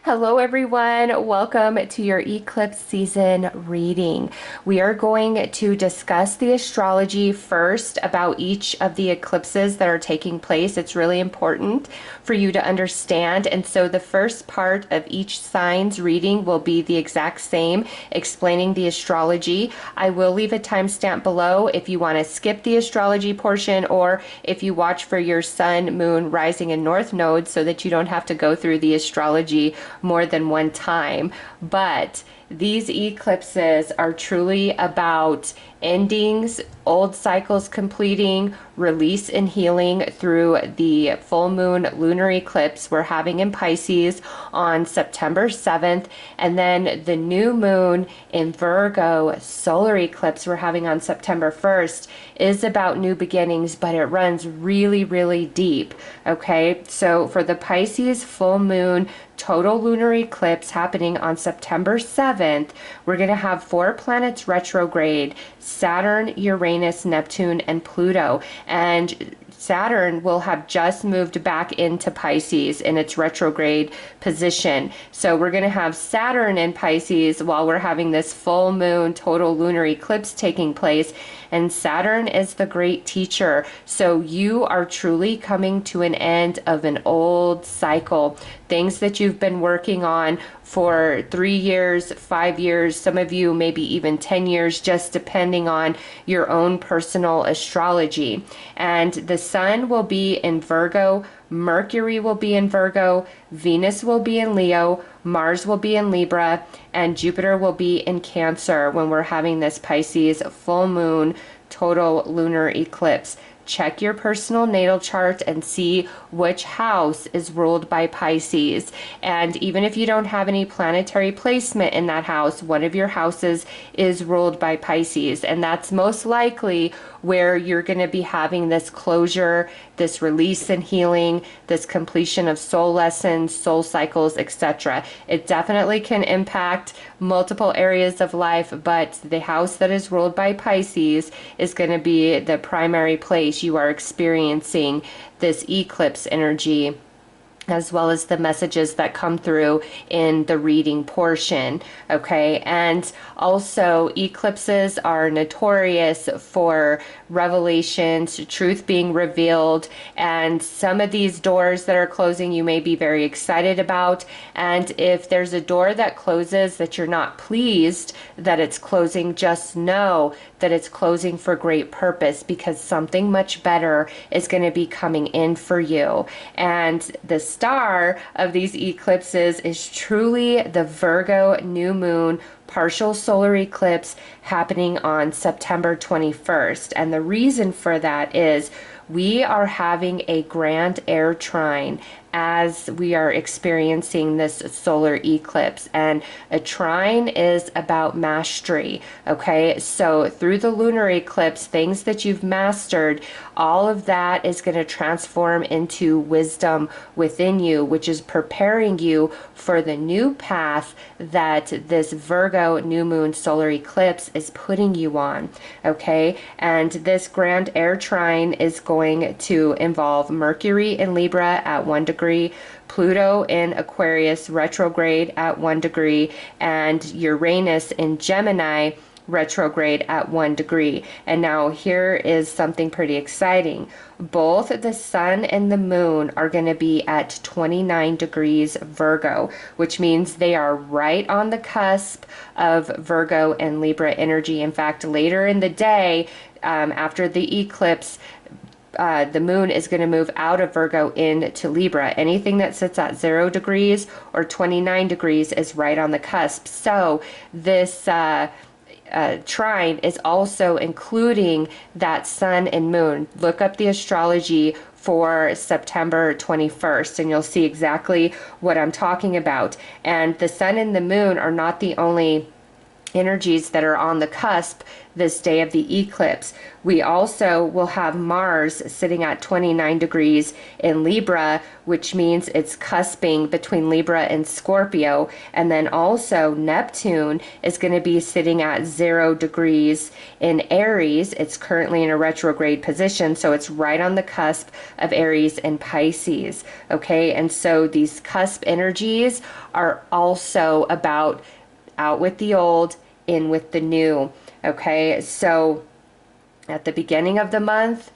Hello, everyone. Welcome to your eclipse season reading. We are going to discuss the astrology first about each of the eclipses that are taking place. It's really important for you to understand. And so the first part of each sign's reading will be the exact same, explaining the astrology. I will leave a timestamp below if you want to skip the astrology portion, or if you watch for your sun, moon, rising, and north nodes so that you don't have to go through the astrology more than one time. But these eclipses are truly about endings, old cycles completing, release and healing through the full moon lunar eclipse we're having in Pisces on September 7th, and then the new moon in Virgo solar eclipse we're having on September 1st is about new beginnings, but it runs really, really deep. Okay, so for the Pisces full moon total lunar eclipse happening on September 7th, we're going to have 4 planets retrograde: Saturn, Uranus, Neptune, and Pluto. And Saturn will have just moved back into Pisces in its retrograde position. So we're going to have Saturn in Pisces while we're having this full moon total lunar eclipse taking place. And Saturn is the great teacher. So you are truly coming to an end of an old cycle. Things that you've been working on for 3 years, 5 years, some of you maybe even 10 years, just depending on your own personal astrology. And the sun will be in Virgo, Mercury will be in Virgo, Venus will be in Leo, Mars will be in Libra, and Jupiter will be in Cancer when we're having this Pisces full moon total lunar eclipse. Check your personal natal chart and see which house is ruled by Pisces. And even if you don't have any planetary placement in that house, one of your houses is ruled by Pisces. And that's most likely where you're going to be having this closure, this release and healing, this completion of soul lessons, soul cycles, etc. It definitely can impact multiple areas of life, but the house that is ruled by Pisces is going to be the primary place you are experiencing this eclipse energy, as well as the messages that come through in the reading portion. Okay, and also eclipses are notorious for revelations, truth being revealed, and some of these doors that are closing you may be very excited about. And if there's a door that closes that you're not pleased that it's closing, just know that it's closing for great purpose, because something much better is going to be coming in for you. And the star of these eclipses is truly the Virgo new moon partial solar eclipse happening on September 21st. And the reason for that is we are having a grand air trine as we are experiencing this solar eclipse. And a trine is about mastery. Okay, so through the lunar eclipse, things that you've mastered, all of that is going to transform into wisdom within you, which is preparing you for the new path that this Virgo new moon solar eclipse is putting you on. Okay, and this grand air trine is going to involve Mercury in Libra at 1 degree, Pluto in Aquarius retrograde at 1 degree, and Uranus in Gemini retrograde at 1 degree. And now here is something pretty exciting. Both the sun and the moon are going to be at 29 degrees Virgo, which means they are right on the cusp of Virgo and Libra energy. In fact, later in the day, after the eclipse, the moon is going to move out of Virgo into Libra. Anything that sits at 0 degrees or 29 degrees is right on the cusp. So this trine is also including that sun and moon. Look up the astrology for September 21st and you'll see exactly what I'm talking about. And the sun and the moon are not the only energies that are on the cusp this day of the eclipse. We also will have Mars sitting at 29 degrees in Libra, which means it's cusping between Libra and Scorpio. And then also Neptune is going to be sitting at 0 degrees in Aries. It's currently in a retrograde position, so it's right on the cusp of Aries and Pisces. Okay, and so these cusp energies are also about out with the old, in with the new. Okay, so at the beginning of the month,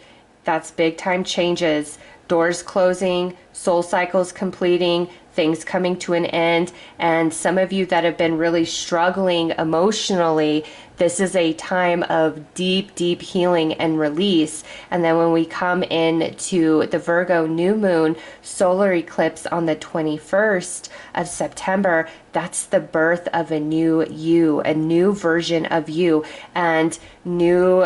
that's big time changes, doors closing, soul cycles completing, things coming to an end. And some of you that have been really struggling emotionally, this is a time of deep, deep healing and release. And then when we come into the Virgo new moon solar eclipse on the 21st of September, that's the birth of a new you, a new version of you, and new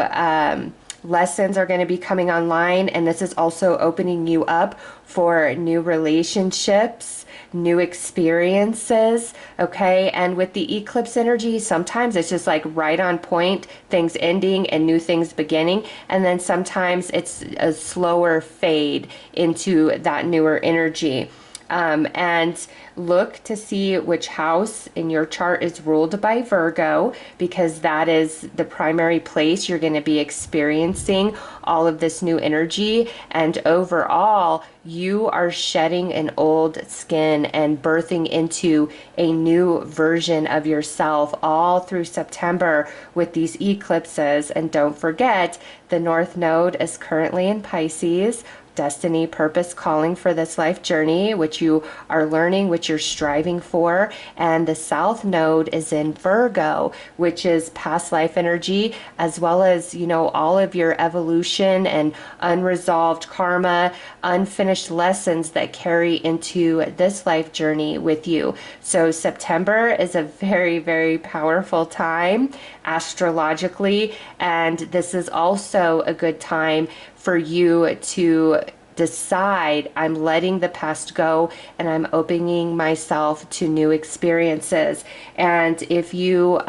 lessons are going to be coming online. And this is also opening you up for new relationships, new experiences. Okay, and with the eclipse energy, sometimes it's just like right on point, things ending and new things beginning, and then sometimes it's a slower fade into that newer energy. And look to see which house in your chart is ruled by Virgo, because that is the primary place you're going to be experiencing all of this new energy. And overall, you are shedding an old skin and birthing into a new version of yourself all through September with these eclipses. And don't forget, the North Node is currently in Pisces, destiny, purpose, calling for this life journey, which you are learning, which you're striving for. And the South Node is in Virgo, which is past life energy, as well as, you know, all of your evolution and unresolved karma, unfinished lessons that carry into this life journey with you. So September is a very, very powerful time astrologically, and this is also a good time for you to decide, I'm letting the past go and I'm opening myself to new experiences. And if you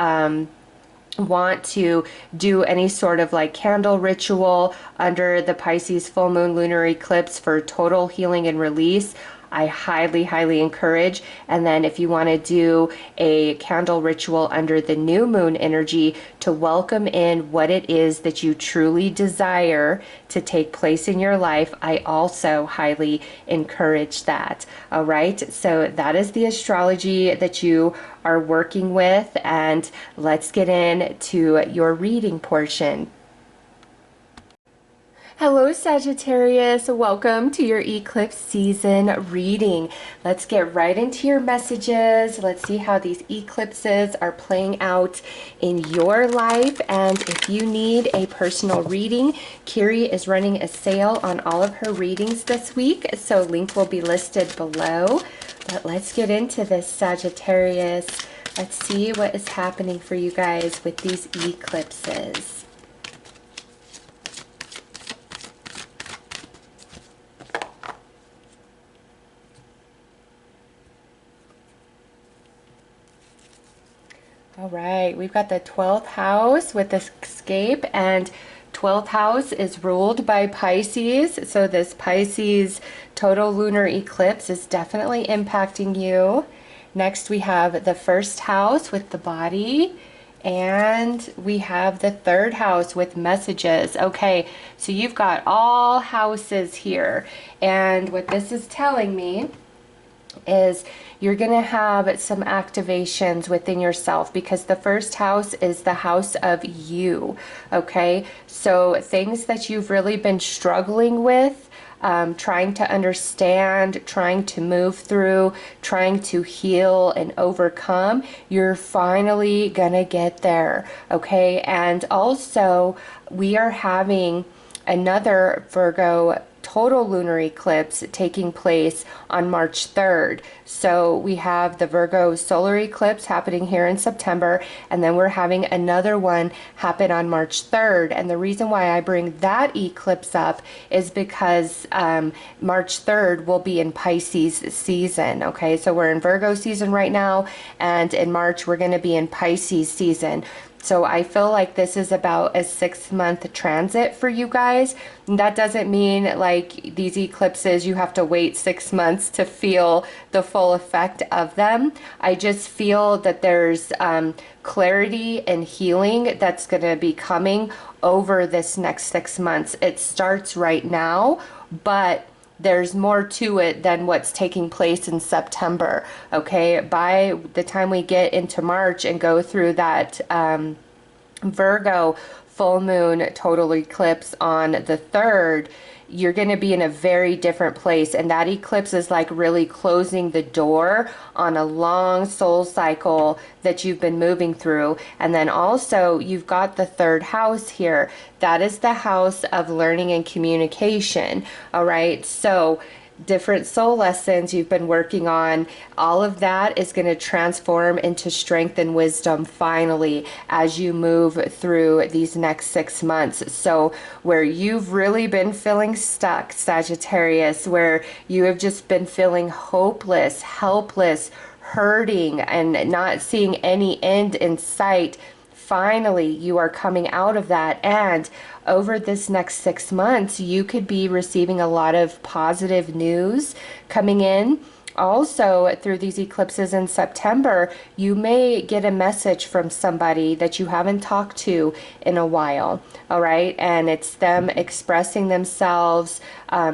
want to do any sort of like candle ritual under the Pisces full moon lunar eclipse for total healing and release, I highly, highly encourage. And then if you want to do a candle ritual under the new moon energy to welcome in what it is that you truly desire to take place in your life, I also highly encourage that. All right, so that is the astrology that you are working with, and let's get into your reading portion. Hello Sagittarius, welcome to your eclipse season reading. Let's get right into your messages. Let's see how these eclipses are playing out in your life. And if you need a personal reading, Kiri is running a sale on all of her readings this week, so link will be listed below. But let's get into this, Sagittarius. Let's see what is happening for you guys with these eclipses. All right, we've got the 12th house with the escape, and 12th house is ruled by Pisces. So this Pisces total lunar eclipse is definitely impacting you. Next, we have the first house with the body, and we have the third house with messages. Okay, so you've got all houses here. And what this is telling me is you're going to have some activations within yourself, because the first house is the house of you. Okay, so things that you've really been struggling with, trying to understand, trying to move through, trying to heal and overcome, you're finally gonna get there. Okay, and also we are having another Virgo total lunar eclipse taking place on March 3rd. So we have the Virgo solar eclipse happening here in September, and then we're having another one happen on March 3rd. And the reason why I bring that eclipse up is because March 3rd will be in Pisces season. Okay, so we're in Virgo season right now, and in March we're going to be in Pisces season. So I feel like this is about a 6-month transit for you guys. And that doesn't mean like these eclipses, you have to wait 6 months to feel the full effect of them. I just feel that there's clarity and healing that's going to be coming over this next 6 months. It starts right now, but there's more to it than what's taking place in September. Okay, by the time we get into March and go through that Virgo full moon total eclipse on the 3rd, you're going to be in a very different place. And that eclipse is like really closing the door on a long soul cycle that you've been moving through. And then also you've got the 3rd house here. That is the house of learning and communication. All right. So different soul lessons you've been working on, all of that is going to transform into strength and wisdom finally as you move through these next 6 months. So where you've really been feeling stuck, Sagittarius, where you have just been feeling hopeless, helpless, hurting, and not seeing any end in sight, finally you are coming out of that. And over this next 6 months, you could be receiving a lot of positive news coming in. Also, through these eclipses in September, you may get a message from somebody that you haven't talked to in a while, all right? And it's them expressing themselves,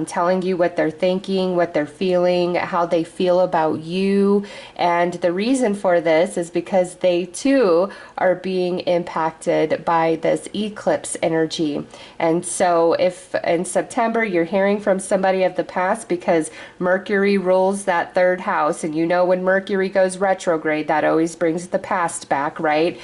telling you what they're thinking, what they're feeling, how they feel about you. And the reason for this is because they too are being impacted by this eclipse energy. And so if in September you're hearing from somebody of the past, because Mercury rules that 3rd house, and you know when Mercury goes retrograde, that always brings the past back, right?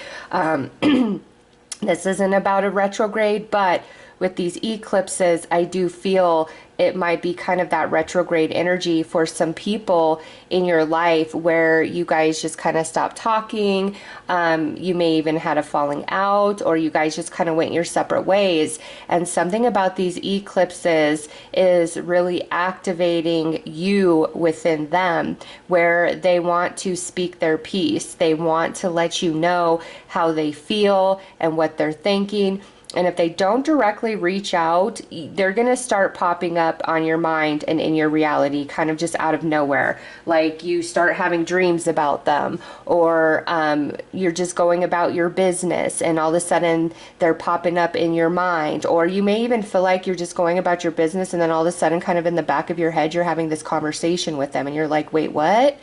This isn't about a retrograde, but with these eclipses, I do feel it might be kind of that retrograde energy for some people in your life where you guys just kind of stopped talking. You may even had a falling out, or you guys just kind of went your separate ways. And something about these eclipses is really activating you within them, where they want to speak their piece. They want to let you know how they feel and what they're thinking. And if they don't directly reach out, they're going to start popping up on your mind and in your reality, kind of just out of nowhere. Like you start having dreams about them, or you're just going about your business and all of a sudden they're popping up in your mind. Or you may even feel like you're just going about your business and then all of a sudden kind of in the back of your head, you're having this conversation with them and you're like, wait, what?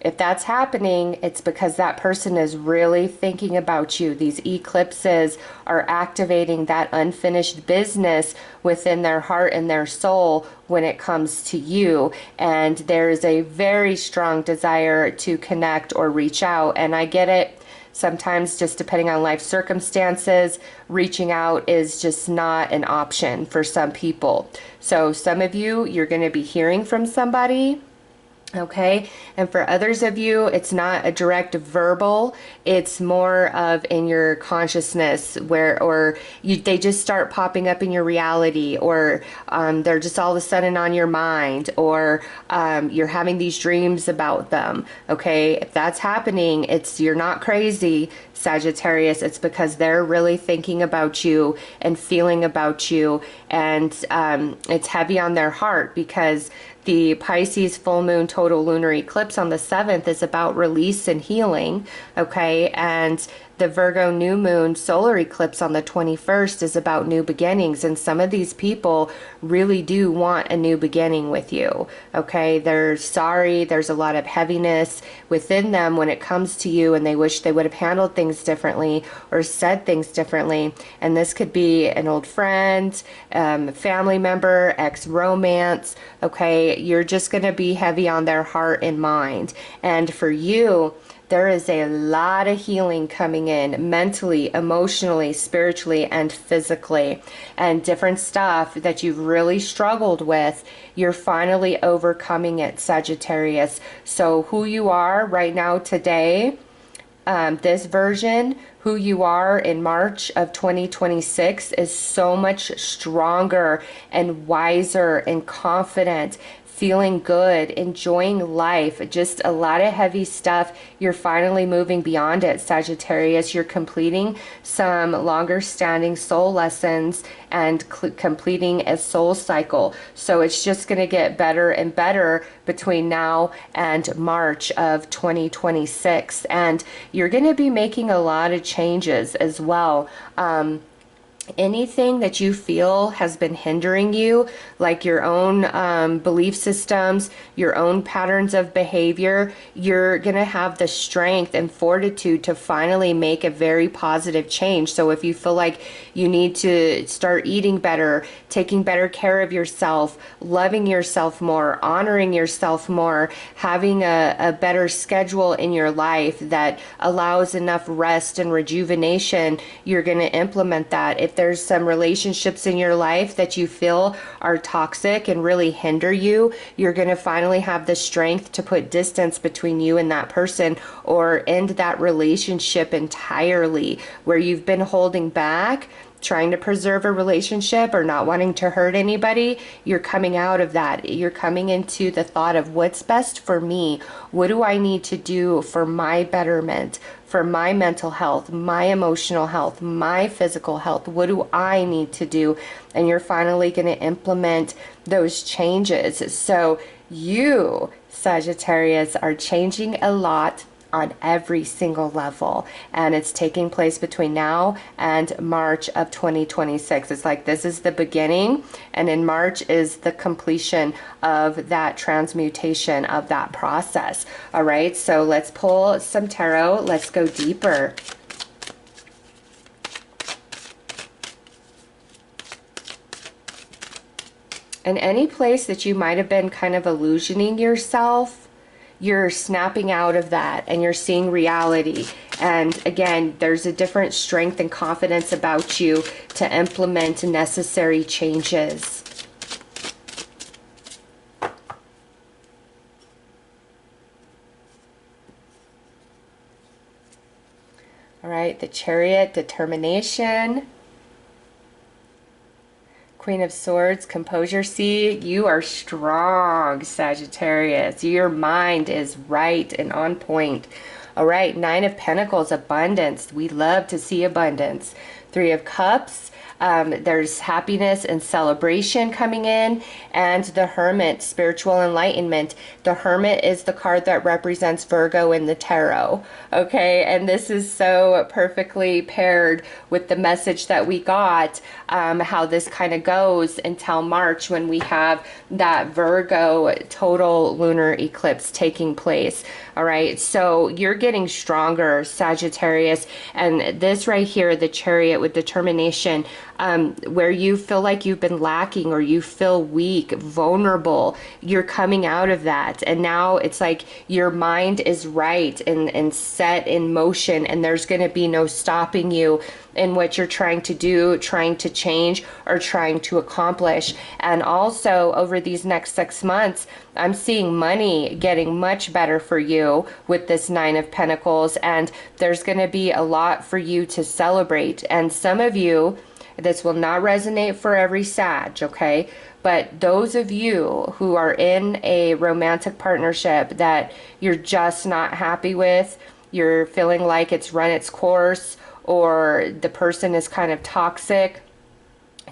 If that's happening, it's because that person is really thinking about you. These eclipses are activating that unfinished business within their heart and their soul when it comes to you. And there's a very strong desire to connect or reach out. And I get it. Sometimes just depending on life circumstances, reaching out is just not an option for some people. So some of you, you're going to be hearing from somebody. Okay, and for others of you, it's not a direct verbal, it's more of in your consciousness where, or they just start popping up in your reality, or they're just all of a sudden on your mind, or you're having these dreams about them. Okay, if that's happening, you're not crazy, Sagittarius. It's because they're really thinking about you and feeling about you, and it's heavy on their heart because the Pisces full moon total lunar eclipse on the 7th is about release and healing, okay? And the Virgo new moon solar eclipse on the 21st is about new beginnings. And some of these people really do want a new beginning with you, okay? They're sorry. There's a lot of heaviness within them when it comes to you, and they wish they would have handled things differently or said things differently. And this could be an old friend, family member, ex-romance, okay? okay? You're just going to be heavy on their heart and mind. And for you, there is a lot of healing coming in mentally, emotionally, spiritually, and physically. And different stuff that you've really struggled with, you're finally overcoming it, Sagittarius. So who you are right now today, this version, who you are in March of 2026 is so much stronger and wiser and confident, feeling good, enjoying life, just a lot of heavy stuff. You're finally moving beyond it, Sagittarius. You're completing some longer standing soul lessons and completing a soul cycle. So it's just going to get better and better between now and March of 2026. And you're going to be making a lot of changes as well. Anything that you feel has been hindering you, like your own belief systems, your own patterns of behavior, you're going to have the strength and fortitude to finally make a very positive change. So if you feel like you need to start eating better, taking better care of yourself, loving yourself more, honoring yourself more, having a better schedule in your life that allows enough rest and rejuvenation, you're going to implement that. If there's some relationships in your life that you feel are toxic and really hinder you, you're going to finally have the strength to put distance between you and that person, or end that relationship entirely. Where you've been holding back, trying to preserve a relationship or not wanting to hurt anybody, you're coming out of that. You're coming into the thought of what's best for me. What do I need to do for my betterment, for my mental health, my emotional health, my physical health? What do I need to do? And you're finally going to implement those changes. So you, Sagittarius, are changing a lot on every single level, and it's taking place between now and March of 2026. It's like this is the beginning, and in March is the completion of that transmutation of that process. All right, so let's pull some tarot. Let's go deeper. In any place that you might have been kind of illusioning yourself, you're snapping out of that and you're seeing reality. And again, there's a different strength and confidence about you to implement necessary changes. All right, the Chariot, determination. Queen of Swords, composure. See, you are strong, Sagittarius. Your mind is right and on point. All right, Nine of Pentacles, abundance. We love to see abundance. Three of Cups. There's happiness and celebration coming in. And the Hermit, spiritual enlightenment. The Hermit is the card that represents Virgo in the tarot. Okay, and this is so perfectly paired with the message that we got, how this kind of goes until March, when we have that Virgo total lunar eclipse taking place. All right, so you're getting stronger, Sagittarius. And this right here, the Chariot with determination, where you feel like you've been lacking or you feel weak, vulnerable, you're coming out of that. And now it's like your mind is right and set in motion, and there's going to be no stopping you in what you're trying to do, trying to change, or trying to accomplish. And also over these next 6 months, I'm seeing money getting much better for you with this Nine of Pentacles, and there's going to be a lot for you to celebrate. And some of you, this will not resonate for every Sag, okay? But those of you who are in a romantic partnership that you're just not happy with, you're feeling like it's run its course, or the person is kind of toxic,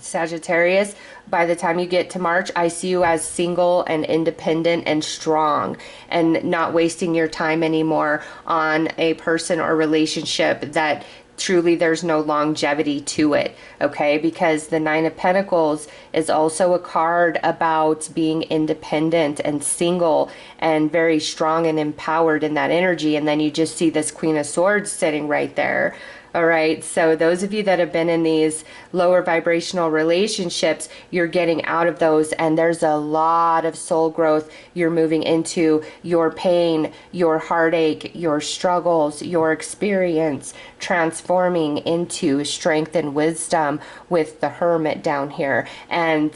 Sagittarius, by the time you get to March, I see you as single and independent and strong, and not wasting your time anymore on a person or relationship that truly there's no longevity to it, okay? Because the Nine of Pentacles is also a card about being independent and single and very strong and empowered in that energy. And then you just see this Queen of Swords sitting right there. All right. So those of you that have been in these lower vibrational relationships, you're getting out of those, and there's a lot of soul growth. You're moving into your pain, your heartache, your struggles, your experience, transforming into strength and wisdom with the Hermit down here. And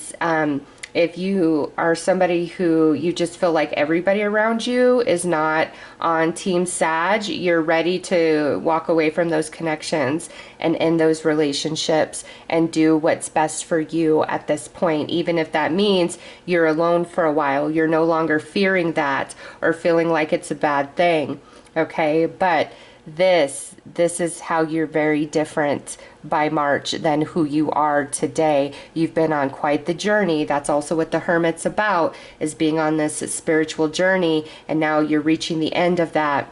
if you are somebody who you just feel like everybody around you is not on Team Sag, you're ready to walk away from those connections and end those relationships and do what's best for you at this point. Even if that means you're alone for a while, you're no longer fearing that or feeling like it's a bad thing. Okay, but this is how you're very different by March than who you are today. You've been on quite the journey. That's also what the Hermit's about, is being on this spiritual journey, and now you're reaching the end of that.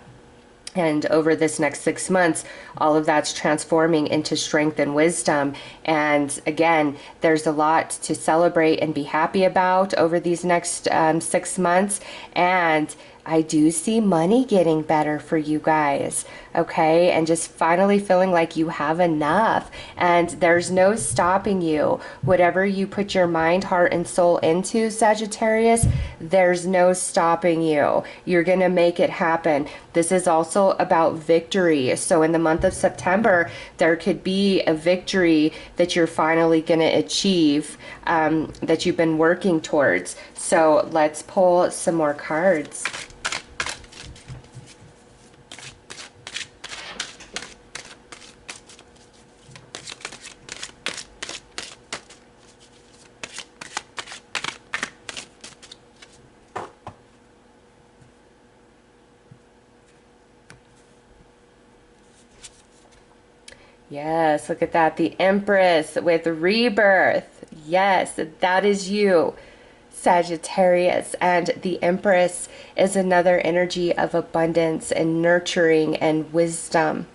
And over this next 6 months, all of that's transforming into strength and wisdom. And again, there's a lot to celebrate and be happy about over these next 6 months. And I do see money getting better for you guys, okay? And just finally feeling like you have enough, and there's no stopping you. Whatever you put your mind, heart, and soul into, Sagittarius, there's no stopping you. You're gonna make it happen. This is also about victory. So in the month of September, there could be a victory that you're finally gonna achieve, that you've been working towards. So let's pull some more cards. Yes, look at that. The Empress with rebirth. Yes, that is you, Sagittarius. And the Empress is another energy of abundance and nurturing and wisdom.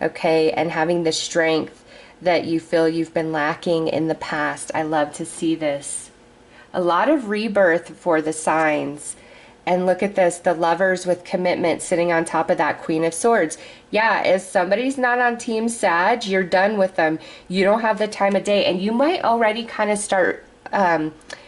Okay, and having the strength that you feel you've been lacking in the past. I love to see this. A lot of rebirth for the signs. And look at this, the Lovers with commitment sitting on top of that Queen of Swords. Yeah, if somebody's not on Team Sag, you're done with them. You don't have the time of day. And you might already kind of start,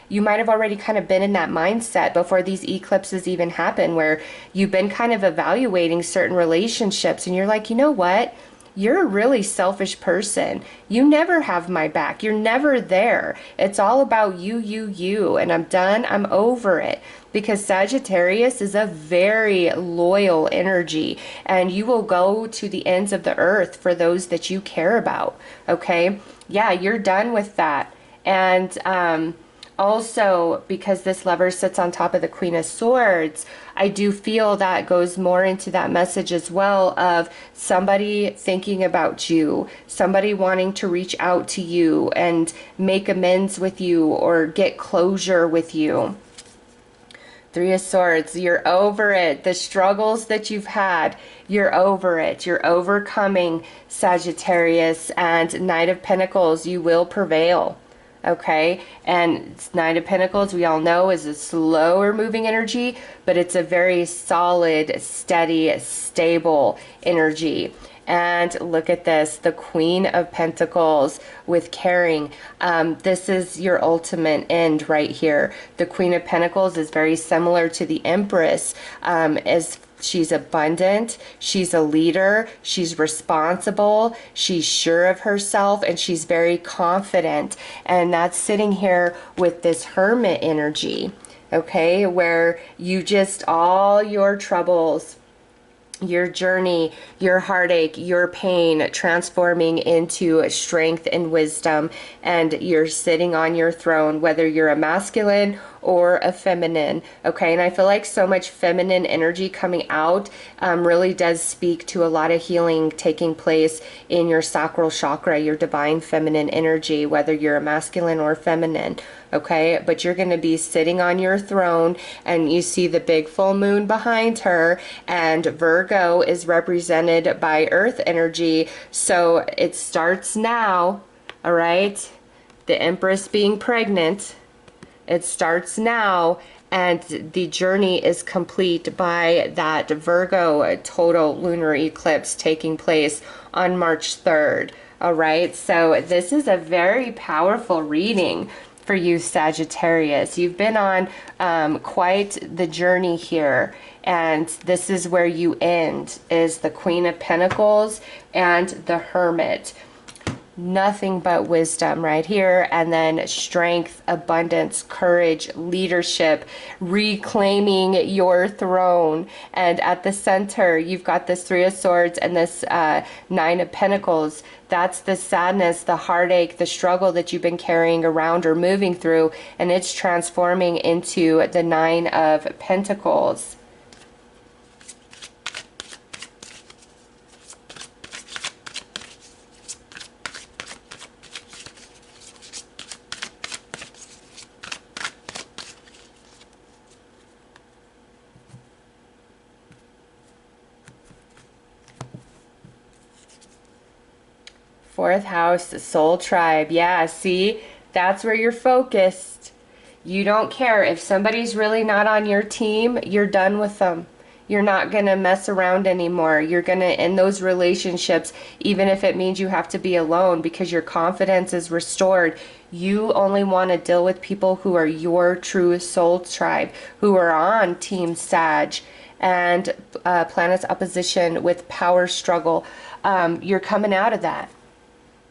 you might have already kind of been in that mindset before these eclipses even happen, where you've been kind of evaluating certain relationships and you're like, you know what? You're a really selfish person. You never have my back. You're never there. It's all about you. And I'm done. I'm over it. Because Sagittarius is a very loyal energy. And you will go to the ends of the earth for those that you care about. Okay? Yeah, you're done with that. And also, because this Lover sits on top of the Queen of Swords, I do feel that goes more into that message as well of somebody thinking about you, somebody wanting to reach out to you and make amends with you or get closure with you. Three of Swords, you're over it. The struggles that you've had, you're over it. You're overcoming, Sagittarius. And Knight of Pentacles, you will prevail. Okay, and Knight of Pentacles, we all know, is a slower moving energy, but it's a very solid, steady, stable energy. And look at this, the Queen of Pentacles with caring. This is your ultimate end right here. The Queen of Pentacles is very similar to the Empress, as she's abundant, she's a leader, she's responsible, she's sure of herself, and she's very confident. And that's sitting here with this Hermit energy, okay, where you just, all your troubles, your journey, your heartache, your pain transforming into strength and wisdom, and you're sitting on your throne, whether you're a masculine or a feminine. Okay, and I feel like so much feminine energy coming out really does speak to a lot of healing taking place in your sacral chakra, your divine feminine energy, whether you're a masculine or feminine. Okay, but you're going to be sitting on your throne, and you see the big full moon behind her, and Virgo is represented by earth energy. So it starts now. All right, the Empress being pregnant, it starts now, and the journey is complete by that Virgo total lunar eclipse taking place on March 3rd. All right, so this is a very powerful reading for you, Sagittarius. You've been on quite the journey here, and this is where you end, is the Queen of Pentacles and the Hermit. Nothing but wisdom right here, and then strength, abundance, courage, leadership, reclaiming your throne. And at the center you've got this Three of Swords and this Nine of Pentacles. That's the sadness, the heartache, the struggle that you've been carrying around or moving through, and it's transforming into the Nine of Pentacles. Fourth house, soul tribe. Yeah, see, that's where you're focused. You don't care. If somebody's really not on your team, you're done with them. You're not going to mess around anymore. You're going to end those relationships, even if it means you have to be alone, because your confidence is restored. You only want to deal with people who are your true soul tribe, who are on Team Sag and planets opposition with power struggle. You're coming out of that.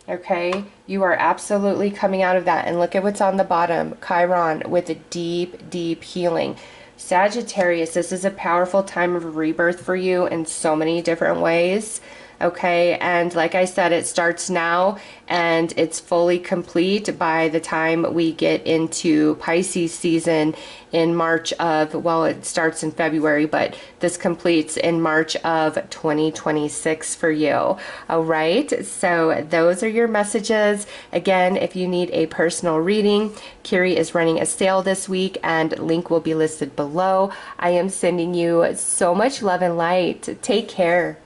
Okay, you are absolutely coming out of that. And look at what's on the bottom, Chiron, with a deep, deep healing. Sagittarius, this is a powerful time of rebirth for you in so many different ways. Okay, and like I said, it starts now and it's fully complete by the time we get into Pisces season in March of, well, it starts in February, but this completes in March of 2026 for you. All right, so those are your messages. Again, if you need a personal reading, Kiri is running a sale this week and link will be listed below. I am sending you so much love and light. Take care.